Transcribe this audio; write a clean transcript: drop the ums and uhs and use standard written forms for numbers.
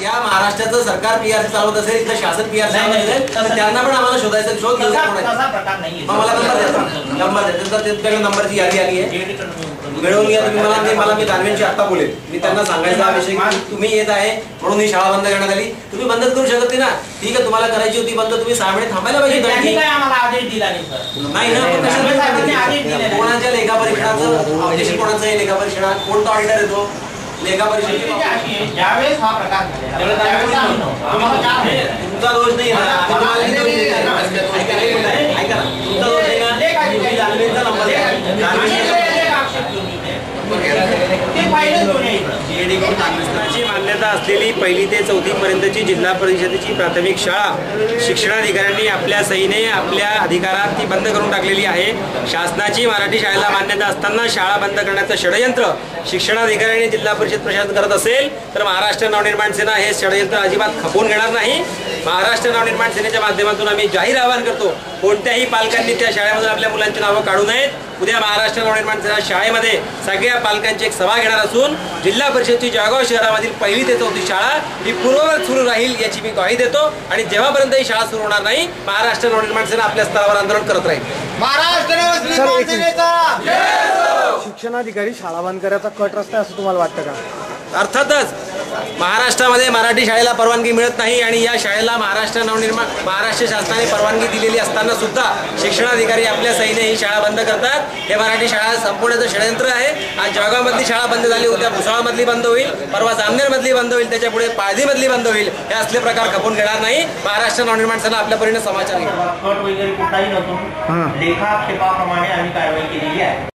या महाराष्ट्राचं सरकार पीआरसी चालवत असेल, इथलं शासन पीआरसी चालवत असेल, तर त्यांना पण आम्हाला शोधायचं, शोध घ्यायचा मला नंबर द्यायचा, नंबरची यादी आली आहे, मिळवून घ्या तुम्ही. मला मी दानवेंची आता बोलेल, मी त्यांना सांगायचा हा विषय की तुम्ही येत आहे म्हणून ही शाळा बंद करण्यात आली. तुम्ही बंदच करू शकत नाही ना. ठीक आहे, तुम्हाला करायची होती बंद, तुम्ही 6 महिने थांबायला पाहिजे. नाही ना, कोणाच्या लेखा परीक्षणाचं ऑब्जेक्शन, कोणाचं आहे लेखा परीक्षणा, कोणता ऑडिटर येतो लेखा परीक्षेची? तुमचा दोष नाही ना, ऐका ना, तुमचा दोष आहे ना, दानवेंचा नंबर शासनाची मान्यता असलेली 1ली ते 4थी पर्यंतची जिल्हा परिषदेची प्राथमिक शाळा शिक्षणाधिकाऱ्यांनी आपल्या सहीने आपल्या अधिकारात ती बंद करून टाकलेली आहे. शासनाची मराठी शाळेला मान्यता असताना शाळा बंद करण्याचं षडयंत्र शिक्षणाधिकाऱ्यांनी जिल्हा परिषद प्रशासन करत असेल तर महाराष्ट्र नवनिर्माण सेना हे षडयंत्र अजिबात खपवून घेणार नाही. महाराष्ट्र नवनिर्माण सेनेच्या माध्यमातून आम्ही जाहीर आवाहन करतो, कोणत्याही पालकांनी त्या शाळेमधून आपल्या मुलांची नावं काढू नयेत. उद्या महाराष्ट्र नवनिर्माण सेना शाळेमध्ये सगळ्या पालकांची एक सभा घेणार असून जिल्हा परिषदची जळगाव शहरामधील 1ली ते 4थी शाळा ही पूर्ववत सुरू राहील याची मी ग्वाही देतो. आणि जेव्हापर्यंत ही शाळा सुरू होणार नाही, महाराष्ट्र नवनिर्माण सेना आपल्या स्तरावर आंदोलन करत राहील. शिक्षणाधिकारी शाळा बंद करायचा कट रस्ता असं तुम्हाला वाटतं का? अर्थातच महाराष्ट्रामध्ये मराठी शाळेला परवानगी मिळत नाही आणि या शाळेला महाराष्ट्र शासनाने परवानगी दिलेली असताना सुद्धा शिक्षणाधिकारी आपल्या सहीने ही शाळा बंद करतात. हे मराठी शाळा संपवण्याचं षडयंत्र आहे. आज जळगावमधली शाळा बंद झाली, उद्या भुसावळमधली बंद होईल, परवा जामनेरमधली बंद होईल, त्याच्या पुढे पाळधीमधली बंद होईल. हे असले प्रकार खपून घेणार नाही. महाराष्ट्र नवनिर्माण सेना आपल्या परीने समाचार घेईल. लेखाक्षेपाप्रमाणे आम्ही कारवाई केलेली आहे.